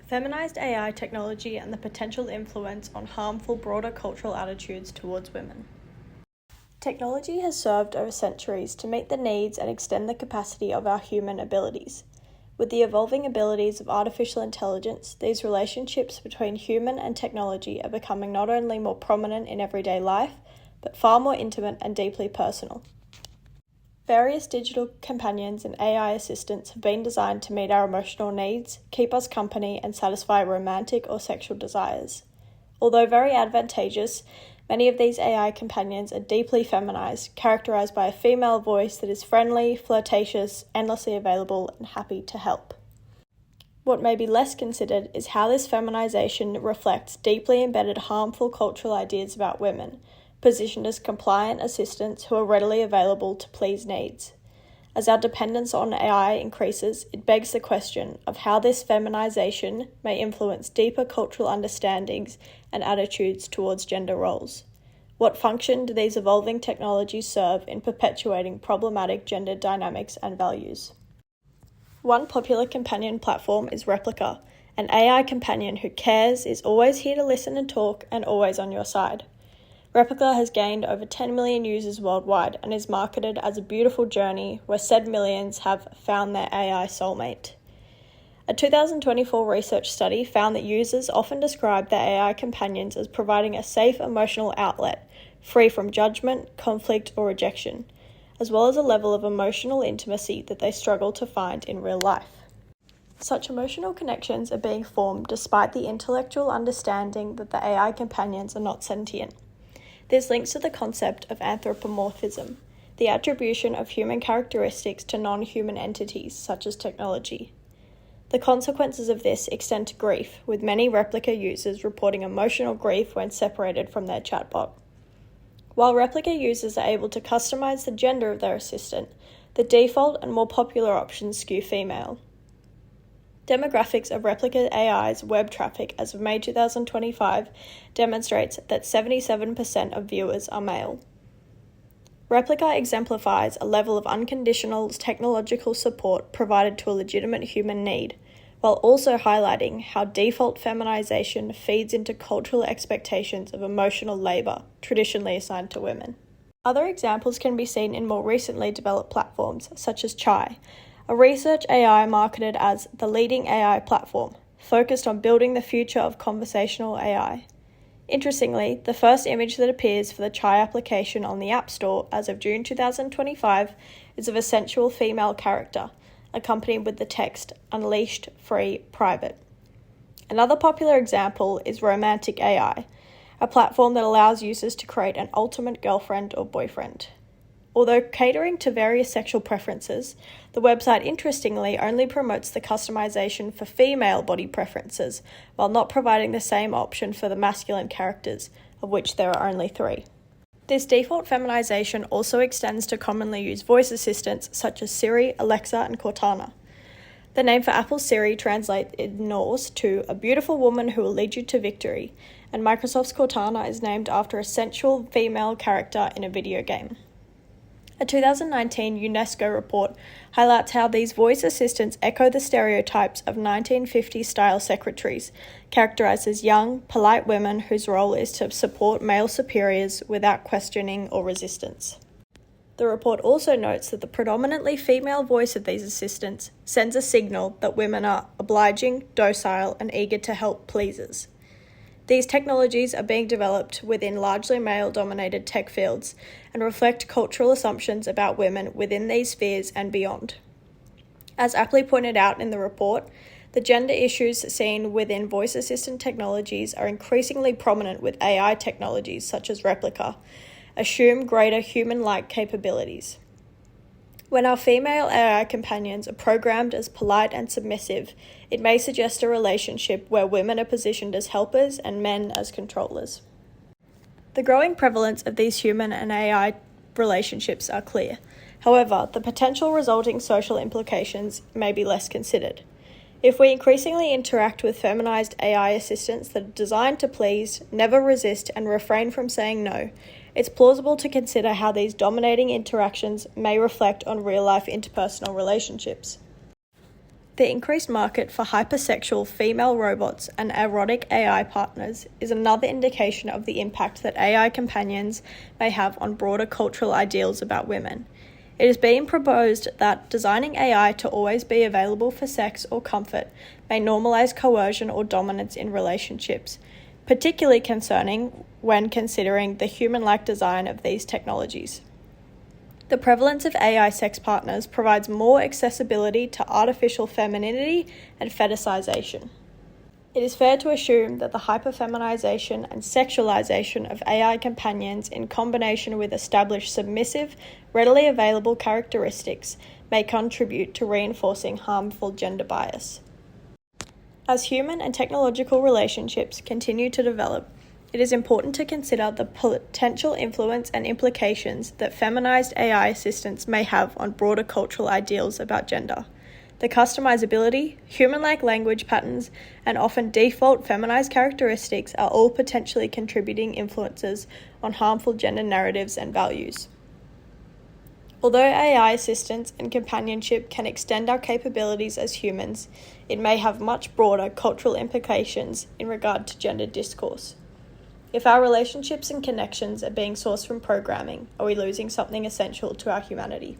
Feminized AI technology and the potential influence on harmful broader cultural attitudes towards women. Technology has served over centuries to meet the needs and extend the capacity of our human abilities. With the evolving abilities of artificial intelligence, these relationships between human and technology are becoming not only more prominent in everyday life, but far more intimate and deeply personal. Various digital companions and AI assistants have been designed to meet our emotional needs, keep us company, and satisfy romantic or sexual desires. Although very advantageous, many of these AI companions are deeply feminized, characterized by a female voice that is friendly, flirtatious, endlessly available, and happy to help. What may be less considered is how this feminization reflects deeply embedded harmful cultural ideas about women, positioned as compliant assistants who are readily available to please needs. As our dependence on AI increases, it begs the question of how this feminization may influence deeper cultural understandings and attitudes towards gender roles. What function do these evolving technologies serve in perpetuating problematic gender dynamics and values? One popular companion platform is Replica, an AI companion who cares, is always here to listen and talk, and always on your side. Replica has gained over 10 million users worldwide and is marketed as a beautiful journey where said millions have found their AI soulmate. A 2024 research study found that users often describe their AI companions as providing a safe emotional outlet, free from judgment, conflict, or rejection, as well as a level of emotional intimacy that they struggle to find in real life. Such emotional connections are being formed despite the intellectual understanding that the AI companions are not sentient. This links to the concept of anthropomorphism, the attribution of human characteristics to non-human entities, such as technology. The consequences of this extend to grief, with many Replica users reporting emotional grief when separated from their chatbot. While Replica users are able to customize the gender of their assistant, the default and more popular options skew female. Demographics of Replica AI's web traffic as of May 2025 demonstrates that 77% of viewers are male. Replica exemplifies a level of unconditional technological support provided to a legitimate human need, while also highlighting how default feminization feeds into cultural expectations of emotional labor traditionally assigned to women. Other examples can be seen in more recently developed platforms, such as Chai, a research AI marketed as the leading AI platform, focused on building the future of conversational AI. Interestingly, the first image that appears for the Chai application on the App Store as of June 2025 is of a sensual female character, accompanied with the text, "Unleashed, Free, Private." Another popular example is Romantic AI, a platform that allows users to create an ultimate girlfriend or boyfriend. Although catering to various sexual preferences, the website interestingly only promotes the customization for female body preferences, while not providing the same option for the masculine characters, of which there are only 3. This default feminization also extends to commonly used voice assistants such as Siri, Alexa, and Cortana. The name for Apple's Siri translates in Norse to "a beautiful woman who will lead you to victory," and Microsoft's Cortana is named after a sensual female character in a video game. A 2019 UNESCO report highlights how these voice assistants echo the stereotypes of 1950s-style secretaries, characterized as young, polite women whose role is to support male superiors without questioning or resistance. The report also notes that the predominantly female voice of these assistants sends a signal that women are obliging, docile, and eager to help pleasers. These technologies are being developed within largely male-dominated tech fields and reflect cultural assumptions about women within these spheres and beyond. As aptly pointed out in the report, the gender issues seen within voice assistant technologies are increasingly prominent with AI technologies such as Replica, assume greater human-like capabilities. When our female AI companions are programmed as polite and submissive, it may suggest a relationship where women are positioned as helpers and men as controllers. The growing prevalence of these human and AI relationships are clear. However, the potential resulting social implications may be less considered. If we increasingly interact with feminized AI assistants that are designed to please, never resist, and refrain from saying no, it's plausible to consider how these dominating interactions may reflect on real-life interpersonal relationships. The increased market for hypersexual female robots and erotic AI partners is another indication of the impact that AI companions may have on broader cultural ideals about women. It is being proposed that designing AI to always be available for sex or comfort may normalize coercion or dominance in relationships, particularly concerning when considering the human-like design of these technologies. The prevalence of AI sex partners provides more accessibility to artificial femininity and fetishization. It is fair to assume that the hyperfeminization and sexualization of AI companions in combination with established submissive, readily available characteristics may contribute to reinforcing harmful gender bias. As human and technological relationships continue to develop, it is important to consider the potential influence and implications that feminized AI assistants may have on broader cultural ideals about gender. The customizability, human-like language patterns, and often default feminized characteristics are all potentially contributing influences on harmful gender narratives and values. Although AI assistance and companionship can extend our capabilities as humans, it may have much broader cultural implications in regard to gender discourse. If our relationships and connections are being sourced from programming, are we losing something essential to our humanity?